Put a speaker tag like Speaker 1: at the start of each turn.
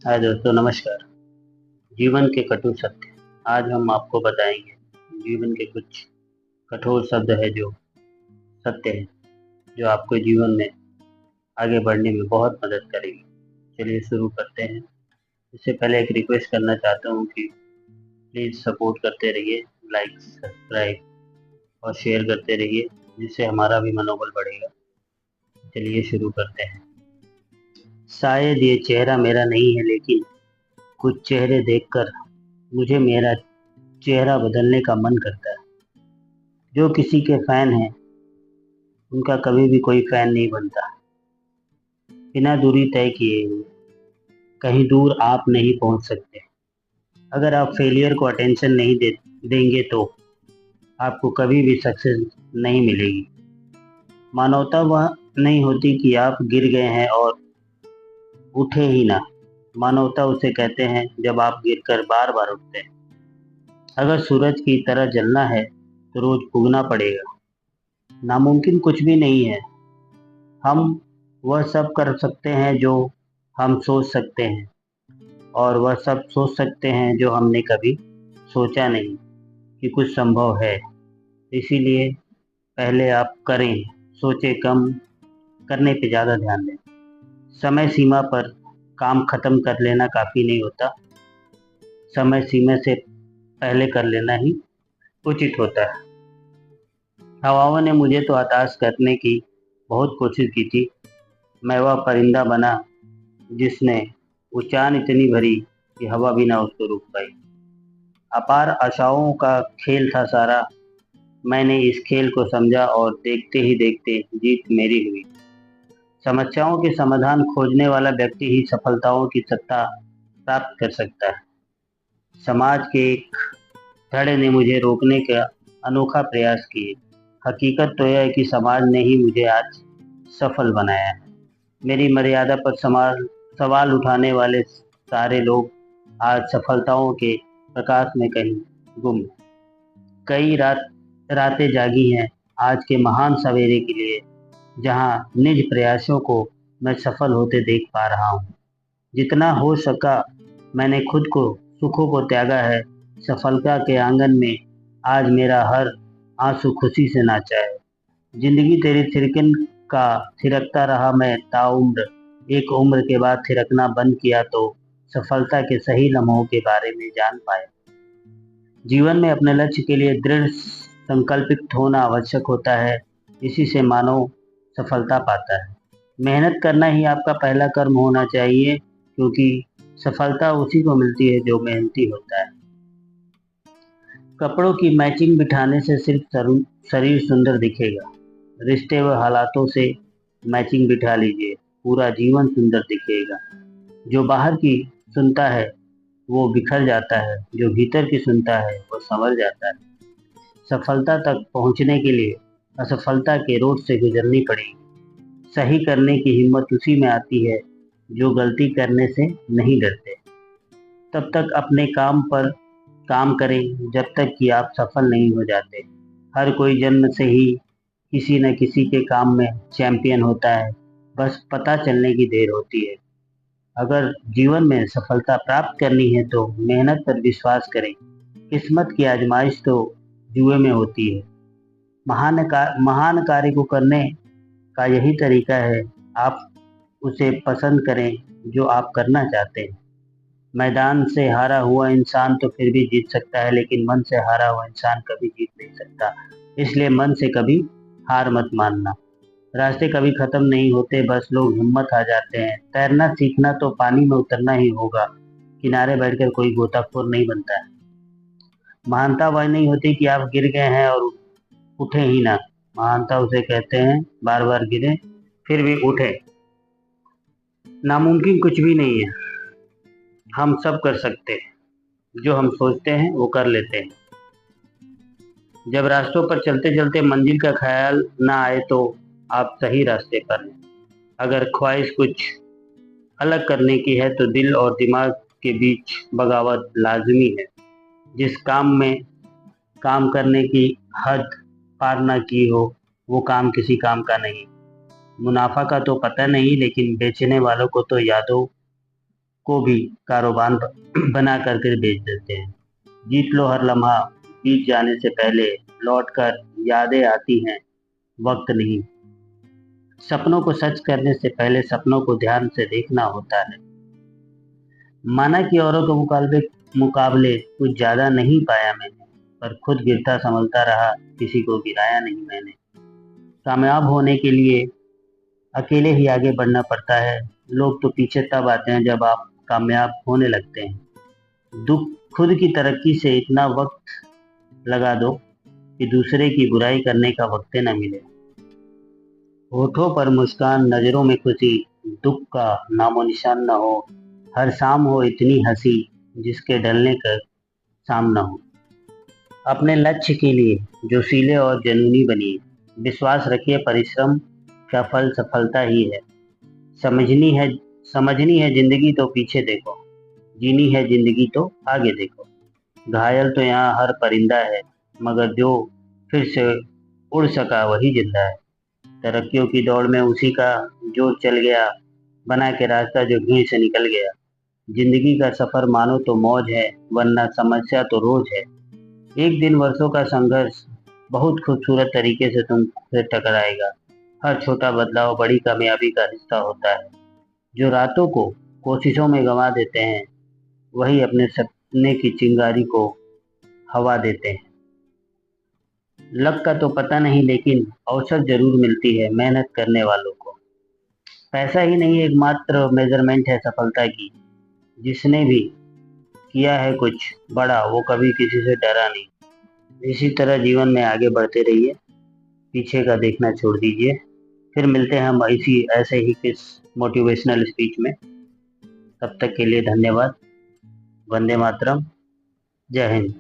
Speaker 1: हाय दोस्तों, नमस्कार। जीवन के कटु सत्य। आज हम आपको बताएंगे जीवन के कुछ कठोर शब्द है जो सत्य है, जो आपको जीवन में आगे बढ़ने में बहुत मदद करेगी। चलिए शुरू करते हैं। इससे पहले एक रिक्वेस्ट करना चाहता हूँ कि प्लीज़ सपोर्ट करते रहिए, लाइक, सब्सक्राइब और शेयर करते रहिए, जिससे हमारा भी मनोबल बढ़ेगा। चलिए शुरू करते हैं। शायद ये चेहरा मेरा नहीं है, लेकिन कुछ चेहरे देखकर मुझे मेरा चेहरा बदलने का मन करता है। जो किसी के फैन हैं, उनका कभी भी कोई फैन नहीं बनता। बिना दूरी तय किए हुए कहीं दूर आप नहीं पहुंच सकते। अगर आप फेलियर को अटेंशन नहीं देंगे तो आपको कभी भी सक्सेस नहीं मिलेगी। मानवता वह नहीं होती कि आप गिर गए हैं और उठे ही ना। मानवता उसे कहते हैं जब आप गिरकर बार बार उठते हैं। अगर सूरज की तरह जलना है तो रोज उगना पड़ेगा। नामुमकिन कुछ भी नहीं है। हम वह सब कर सकते हैं जो हम सोच सकते हैं, और वह सब सोच सकते हैं जो हमने कभी सोचा नहीं कि कुछ संभव है। इसीलिए पहले आप करें, सोचे कम, करने पे ज़्यादा ध्यान दें। समय सीमा पर काम खत्म कर लेना काफ़ी नहीं होता। समय सीमा से पहले कर लेना ही उचित होता है। हवाओं ने मुझे तो हताश करने की बहुत कोशिश की थी। मैं वह परिंदा बना जिसने उड़ान इतनी भरी कि हवा भी ना उसको रोक पाई। अपार आशाओं का खेल था सारा। मैंने इस खेल को समझा और देखते ही देखते जीत मेरी हुई। समस्याओं के समाधान खोजने वाला व्यक्ति ही सफलताओं की सत्ता प्राप्त कर सकता है। समाज के एक धड़े ने मुझे रोकने का अनोखा प्रयास किए। हकीकत तो यह है कि समाज ने ही मुझे आज सफल बनाया है। मेरी मर्यादा पर सवाल उठाने वाले सारे लोग आज सफलताओं के प्रकाश में कहीं गुम हैं। कई रातें जागी हैं आज के महान सवेरे के लिए, जहां निज प्रयासों को मैं सफल होते देख पा रहा हूं। जितना हो सका मैंने खुद को सुखों को त्यागा है। सफलता के आंगन में आज मेरा हर आंसू खुशी से नाचा है। जिंदगी तेरी थिरकन का थिरकता रहा मैं ताउम्र। एक उम्र के बाद थिरकना बंद किया तो सफलता के सही लम्हों के बारे में जान पाया। जीवन में अपने लक्ष्य के लिए दृढ़ संकल्पित होना आवश्यक होता है। इसी से मानव सफलता पाता है। मेहनत करना ही आपका पहला कर्म होना चाहिए, क्योंकि सफलता उसी को मिलती है जो मेहनती होता है। कपड़ों की मैचिंग बिठाने से सिर्फ शरीर सुंदर दिखेगा। रिश्ते व हालातों से मैचिंग बिठा लीजिए, पूरा जीवन सुंदर दिखेगा। जो बाहर की सुनता है वो बिखर जाता है, जो भीतर की सुनता है वो संवर जाता है। सफलता तक पहुंचने के लिए असफलता के रोड से गुजरनी पड़ेगी। सही करने की हिम्मत उसी में आती है जो गलती करने से नहीं डरते। तब तक अपने काम पर काम करें जब तक कि आप सफल नहीं हो जाते। हर कोई जन्म से ही किसी न किसी के काम में चैंपियन होता है, बस पता चलने की देर होती है। अगर जीवन में सफलता प्राप्त करनी है तो मेहनत पर विश्वास करें। किस्मत की आजमाइश तो जुए में होती है। महान कार्य को करने का यही तरीका है। आप उसे पसंद करें जो आप करना चाहते हैं। मैदान से हारा हुआ इंसान तो फिर भी जीत सकता है, लेकिन मन से हारा हुआ इंसान कभी जीत नहीं सकता। इसलिए मन से कभी हार मत मानना। रास्ते कभी खत्म नहीं होते, बस लोग हिम्मत आ जाते हैं। तैरना सीखना तो पानी में उतरना ही होगा। किनारे बैठकर कोई गोताखोर नहीं बनता है। महानता वह नहीं होती कि आप गिर गए हैं और उठे ही ना। महानता उसे कहते हैं बार बार गिरे फिर भी उठे। नामुमकिन कुछ भी नहीं है। हम सब कर सकते हैं। जो हम सोचते हैं वो कर लेते हैं। जब रास्तों पर चलते चलते मंजिल का ख्याल ना आए तो आप सही रास्ते पर हैं। अगर ख्वाहिश कुछ अलग करने की है तो दिल और दिमाग के बीच बगावत लाजमी है। जिस काम में काम करने की हद पार ना की हो वो काम किसी काम का नहीं। मुनाफा का तो पता नहीं, लेकिन बेचने वालों को तो यादों को भी कारोबार बना करके बेच देते हैं। जीत लो हर लम्हा, बीत जाने से पहले लौट कर यादें आती हैं, वक्त नहीं। सपनों को सच करने से पहले सपनों को ध्यान से देखना होता है। माना कि औरों के मुकाबले कुछ ज़्यादा नहीं पाया मैंने, पर खुद गिरता संभलता रहा, किसी को गिराया नहीं मैंने। कामयाब होने के लिए अकेले ही आगे बढ़ना पड़ता है। लोग तो पीछे तब आते हैं जब आप कामयाब होने लगते हैं। दुख खुद की तरक्की से इतना वक्त लगा दो कि दूसरे की बुराई करने का वक्त न मिले। होठों पर मुस्कान, नजरों में खुशी, दुख का नामो निशान न हो। हर शाम हो इतनी हंसी, जिसके ढलने का शाम न हो। अपने लक्ष्य के लिए जोशीले और जुनूनी बनिए। विश्वास रखिए, परिश्रम का फल सफलता ही है। समझनी है समझनी है जिंदगी तो पीछे देखो, जीनी है जिंदगी तो आगे देखो। घायल तो यहाँ हर परिंदा है, मगर जो फिर से उड़ सका वही जिंदा है। तरक्कियों की दौड़ में उसी का जो चल गया, बना के रास्ता जो भीड़ से निकल गया। जिंदगी का सफर मानो तो मौज है, वरना समस्या तो रोज है। एक दिन वर्षों का संघर्ष बहुत खूबसूरत तरीके से तुमसे टकराएगा। हर छोटा बदलाव बड़ी कामयाबी का हिस्सा होता है। जो रातों को कोशिशों में गंवा देते हैं, वही अपने सपने की चिंगारी को हवा देते हैं। लक का तो पता नहीं, लेकिन अवसर जरूर मिलती है मेहनत करने वालों को। पैसा ही नहीं एकमात्र मेजरमेंट है सफलता की। जिसने भी किया है कुछ बड़ा, वो कभी किसी से डरा नहीं। इसी तरह जीवन में आगे बढ़ते रहिए, पीछे का देखना छोड़ दीजिए। फिर मिलते हैं हम इसी ऐसे ही किस मोटिवेशनल स्पीच में। तब तक के लिए धन्यवाद। वंदे मातरम। जय हिंद।